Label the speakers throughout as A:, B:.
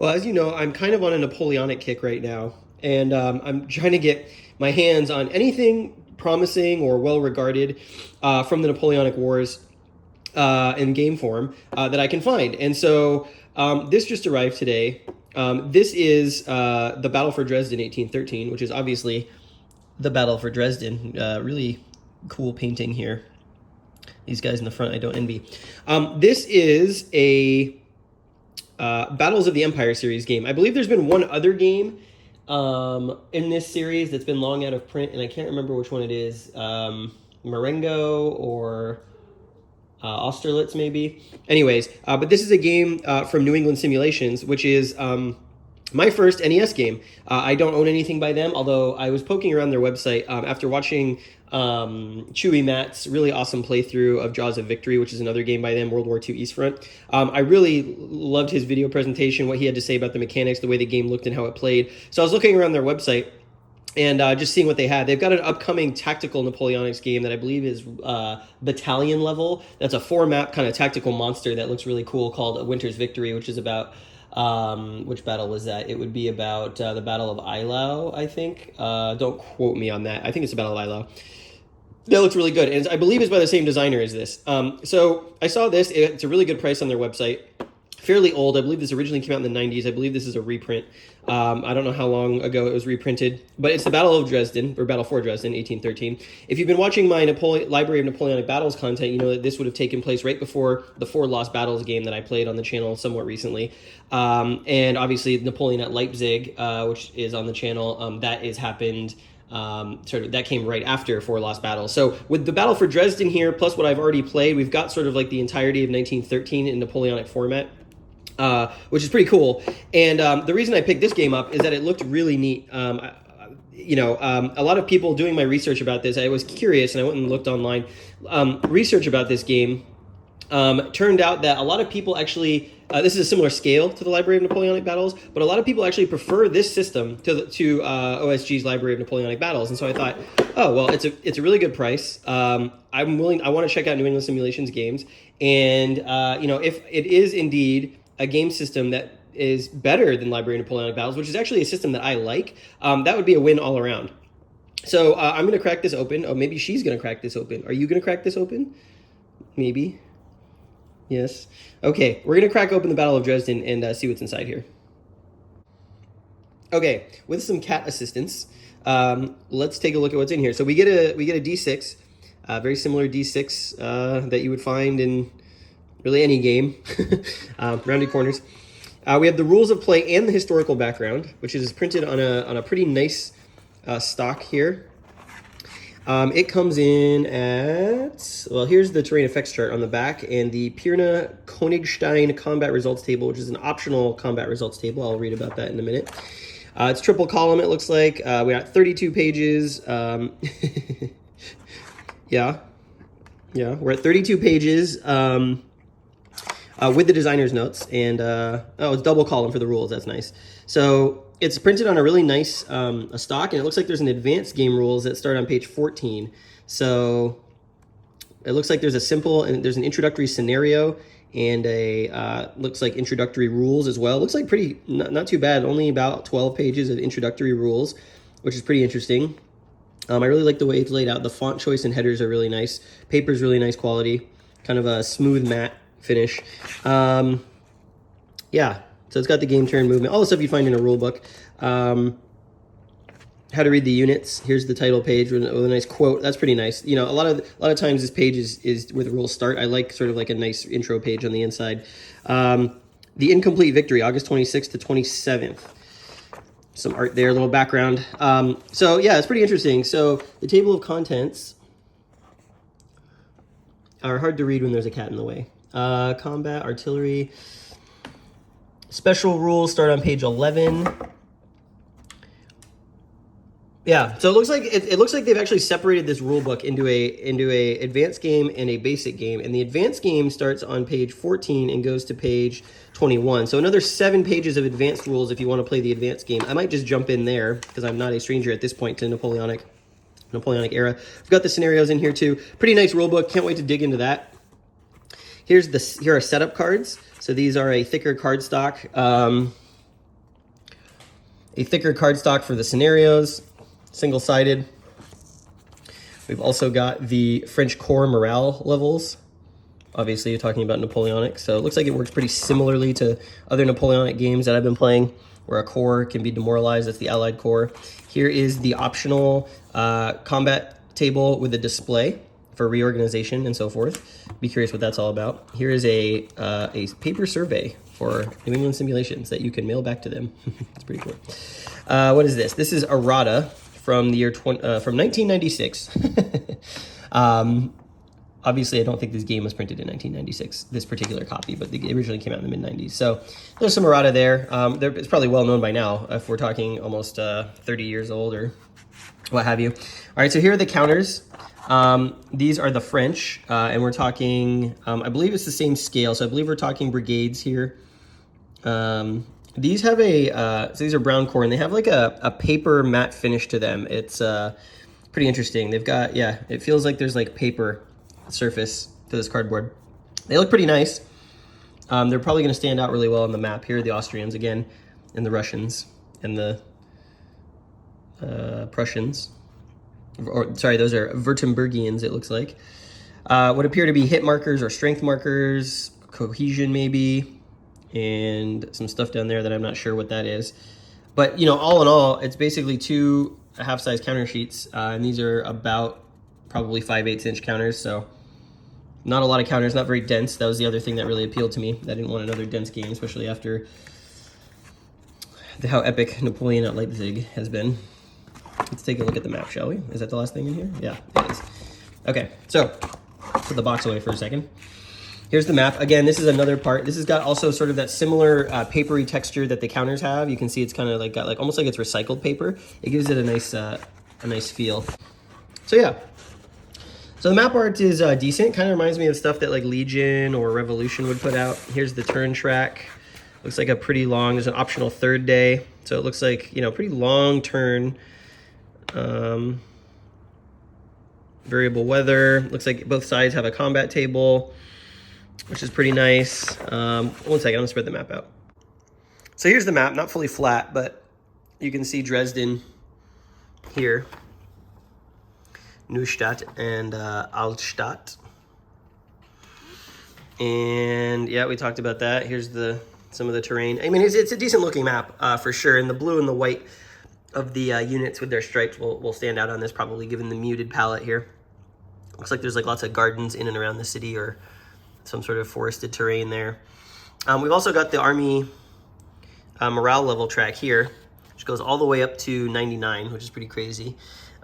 A: Well, as you know, I'm kind of on a Napoleonic kick right now, and I'm trying to get my hands on anything promising or well regarded from the Napoleonic Wars in game form that I can find. And so this just arrived today. This is the Battle for Dresden 1813, which is obviously the Battle for Dresden. Really cool painting here. These guys in the front, I don't envy. This is a Battles of the Empire series game. I believe there's been one other game in this series that's been long out of print, and I can't remember which one it is. Marengo or Austerlitz, maybe. Anyways, but this is a game from New England Simulations, which is my first NES game. I don't own anything by them, although I was poking around their website after watching Chewy Matt's really awesome playthrough of Jaws of Victory, which is another game by them, World War II East Front. I really loved his video presentation, what he had to say about the mechanics, the way the game looked and how it played. So I was looking around their website and just seeing what they had. They've got an upcoming tactical Napoleonics game that I believe is battalion level. That's a 4-map kind of tactical monster that looks really cool, called Winter's Victory, which is about which battle was that? It would be about the Battle of Eylau, I think. Don't quote me on that. I think it's the Battle of Eylau. That looks really good, and I believe it's by the same designer as this. So I saw this. It's a really good price on their website. Fairly old. I believe this originally came out in the 90s. I believe this is a reprint. I don't know how long ago it was reprinted, but it's the Battle of Dresden, or Battle for Dresden, 1813. If you've been watching my Library of Napoleonic Battles content, you know that this would have taken place right before the Four Lost Battles game that I played on the channel somewhat recently. And obviously Napoleon at Leipzig, which is on the channel, that has happened... that came right after Four Lost Battles. So with the Battle for Dresden here, plus what I've already played, we've got sort of like the entirety of 1913 in Napoleonic format. Which is pretty cool. And the reason I picked this game up is that it looked really neat. A lot of people doing my research about this, I was curious and I went and looked online. Research about this game turned out that a lot of people actually, this is a similar scale to the Library of Napoleonic Battles, but a lot of people actually prefer this system to OSG's Library of Napoleonic Battles. And so I thought, oh, well, it's a really good price. I want to check out New England Simulations games. And, if it is indeed a game system that is better than Library of Napoleonic Battles, which is actually a system that I like, that would be a win all around. So I'm going to crack this open. Oh, maybe she's going to crack this open. Are you going to crack this open? Maybe. Yes. Okay, we're going to crack open the Battle of Dresden and see what's inside here. Okay, with some cat assistance, let's take a look at what's in here. So we get a D6, very similar D6 that you would find in really any game, rounded corners. We have the rules of play and the historical background, which is printed on a pretty nice stock here. It comes in at, well, here's the terrain effects chart on the back and the Pirna Königstein combat results table, which is an optional combat results table. I'll read about that in a minute. It's triple column, it looks like. We got 32 pages. Yeah, we're at 32 pages. With the designer's notes, and it's double column for the rules. That's nice. So it's printed on a really nice a stock, and it looks like there's an advanced game rules that start on page 14. So it looks like there's there's an introductory scenario and a looks like introductory rules as well. Looks like pretty not too bad. Only about 12 pages of introductory rules, which is pretty interesting. I really like the way it's laid out. The font choice and headers are really nice. Paper's really nice quality, kind of a smooth matte finish. So it's got the game turn movement, all the stuff you find in a rule book. How to read the units. Here's the title page with a nice quote. That's pretty nice. You know, a lot of times this page is where the rules start. I like sort of like a nice intro page on the inside. The Incomplete Victory, August 26th to 27th. Some art there, a little background. It's pretty interesting. So the table of contents are hard to read when there's a cat in the way. Combat, artillery, special rules start on page 11. Yeah, so it looks like they've actually separated this rule book into a advanced game and a basic game, and the advanced game starts on page 14 and goes to page 21. So another 7 pages of advanced rules if you want to play the advanced game. I might just jump in there because I'm not a stranger at this point to Napoleonic era. We've got the scenarios in here too. Pretty nice rule book. Can't wait to dig into that. Here are setup cards. So these are a thicker cardstock. A thicker cardstock for the scenarios, single-sided. We've also got the French core morale levels. Obviously, you're talking about Napoleonic, so it looks like it works pretty similarly to other Napoleonic games that I've been playing, where a core can be demoralized. That's the Allied core. Here is the optional combat table with a display for reorganization and so forth. Be curious what that's all about. Here is a paper survey for New England Simulations that you can mail back to them. It's pretty cool. What is this? This is errata from the year from 1996. Obviously, I don't think this game was printed in 1996, this particular copy, but it originally came out in the mid-90s. So there's some errata there. It's probably well known by now if we're talking almost 30 years old or what have you. All right, so here are the counters. These are the French, and we're talking, I believe it's the same scale. So I believe we're talking brigades here. These have so these are brown core, and they have like a paper matte finish to them. It's pretty interesting. They've got, yeah, it feels like there's like paper surface to this cardboard. They look pretty nice. They're probably going to stand out really well on the map. Here are the Austrians again, and the Russians, and the Prussians. Or sorry, those are Württembergians, it looks like. What appear to be hit markers or strength markers, cohesion maybe, and some stuff down there that I'm not sure what that is. But, you know, all in all, it's basically two half-size counter sheets, and these are about probably 5/8 inch counters, so not a lot of counters, not very dense. That was the other thing that really appealed to me. I didn't want another dense game, especially after how epic Napoleon at Leipzig has been. Let's take a look at the map, shall we? Is that the last thing in here? Yeah, it is. Okay, so put the box away for a second. Here's the map. Again, this is another part. This has got also sort of that similar papery texture that the counters have. You can see it's kind of like got like almost like it's recycled paper. It gives it a nice feel. So yeah. So the map art is decent. Kind of reminds me of stuff that like Legion or Revolution would put out. Here's the turn track. Looks like a pretty long, there's an optional third day. So it looks like, you know, pretty long turn. Variable weather. Looks like both sides have a combat table, which is pretty nice. 1 second, I'm gonna spread the map out. So here's the map, not fully flat, but you can see Dresden here. Neustadt and Altstadt. And yeah, we talked about that. Here's some of the terrain. I mean, it's a decent looking map for sure. And the blue and the white of the units with their stripes will stand out on this probably, given the muted palette here. Looks like there's like lots of gardens in and around the city or some sort of forested terrain there. We've also got the army morale level track here, which goes all the way up to 99, which is pretty crazy.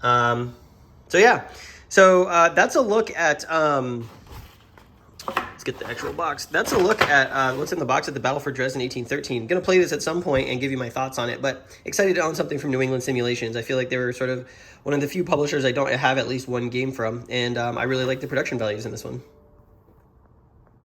A: So yeah, so that's a look at, let's get the actual box. That's a look at what's in the box at the Battle for Dresden 1813. Gonna play this at some point and give you my thoughts on it, but excited to own something from New England Simulations. I feel like they were sort of one of the few publishers I don't have at least one game from, and I really like the production values in this one.